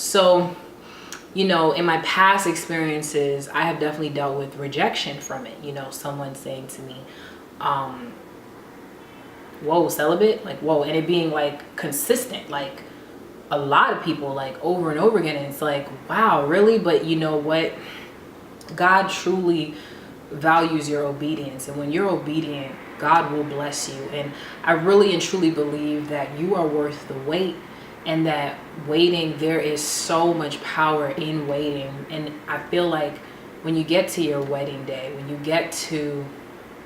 So, you know, in my past experiences, I have definitely dealt with rejection from it. You know, someone saying to me, whoa, celibate? Like, whoa. And it being like consistent, like a lot of people, like over and over again. And it's like, wow, really? But you know what? God truly values your obedience. And when you're obedient, God will bless you. And I really and truly believe that you are worth the wait, and that waiting, there is so much power in waiting. And I feel like when you get to your wedding day, when you get to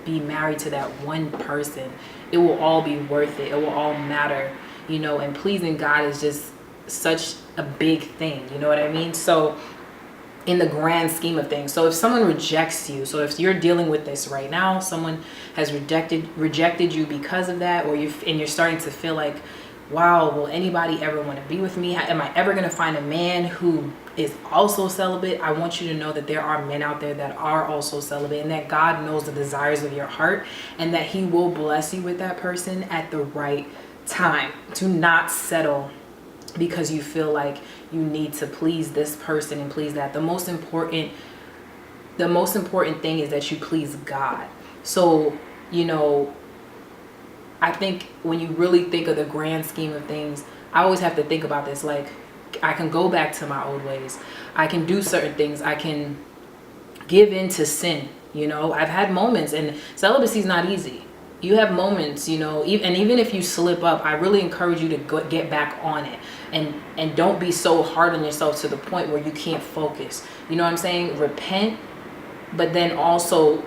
be married to that one person, it will all be worth it. It will all matter, you know, and pleasing God is just such a big thing. You know what I mean? So in the grand scheme of things, so if someone rejects you, so if you're dealing with this right now, someone has rejected you because of that, or you're starting to feel like, wow, will anybody ever want to be with me? Am I ever going to find a man who is also celibate? I want you to know that there are men out there that are also celibate, and that God knows the desires of your heart, and that he will bless you with that person at the right time. Do not settle because you feel like you need to please this person and please that. The most important thing is that you please God. So, you know, I think when you really think of the grand scheme of things, I always have to think about this. Like, I can go back to my old ways. I can do certain things. I can give in to sin. You know, I've had moments, and celibacy is not easy. You have moments, you know, and even if you slip up, I really encourage you to get back on it, and don't be so hard on yourself to the point where you can't focus. You know what I'm saying? Repent, but then also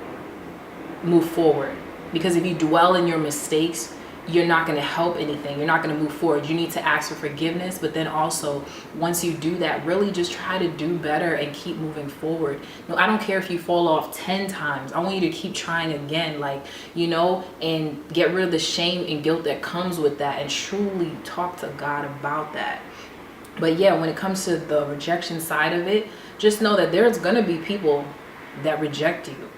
move forward. Because if you dwell in your mistakes, you're not going to help anything. You're not going to move forward. You need to ask for forgiveness. But then also, once you do that, really just try to do better and keep moving forward. No, I don't care if you fall off 10 times. I want you to keep trying again, like, you know, and get rid of the shame and guilt that comes with that, and truly talk to God about that. But yeah, when it comes to the rejection side of it, just know that there's going to be people that reject you.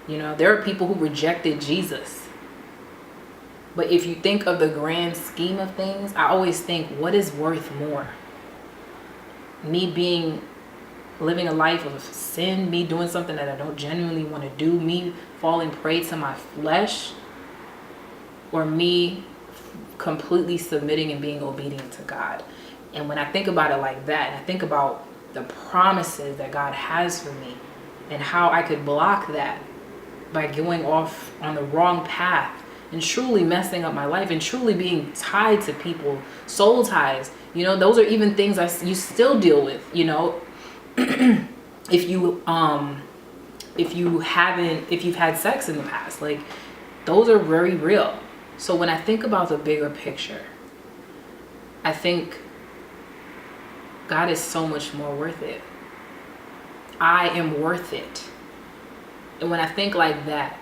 You know, there are people who rejected Jesus. But if you think of the grand scheme of things, I always think, what is worth more? Me living a life of sin, me doing something that I don't genuinely want to do, me falling prey to my flesh, or me completely submitting and being obedient to God. And when I think about it like that, and I think about the promises that God has for me, and how I could block that by going off on the wrong path and truly messing up my life and truly being tied to people, soul ties, you know, those are even things you still deal with, you know. if you've had sex in the past, like, those are very real. So when I think about the bigger picture, I think God is so much more worth it. I am worth it. And when I think like that,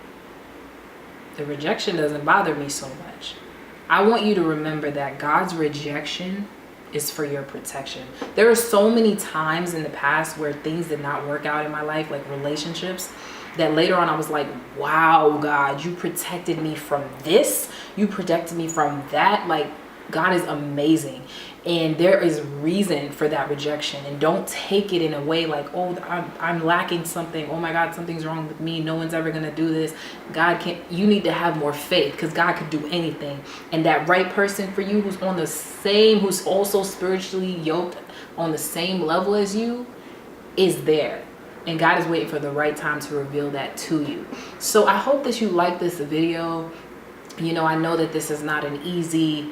the rejection doesn't bother me so much. I want you to remember that God's rejection is for your protection. There are so many times in the past where things did not work out in my life, like relationships, that later on I was like, wow, God, you protected me from this. You protected me from that. Like, God is amazing. And there is reason for that rejection. And don't take it in a way like, oh, I'm lacking something. Oh my God, something's wrong with me. No one's ever going to do this. God can't. You need to have more faith, because God could do anything. And that right person for you, who's also spiritually yoked on the same level as you, is there. And God is waiting for the right time to reveal that to you. So I hope that you like this video. You know, I know that this is not an easy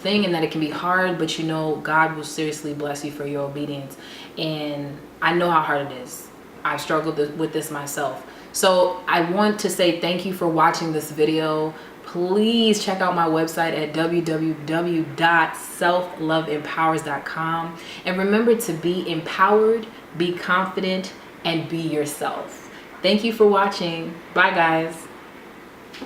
thing, and that it can be hard, but you know, God will seriously bless you for your obedience. And I know how hard it is. I've struggled with this myself. So I want to say thank you for watching this video. Please check out my website at www.selfloveempowers.com, and remember to be empowered, be confident, and be yourself. Thank you for watching. Bye guys.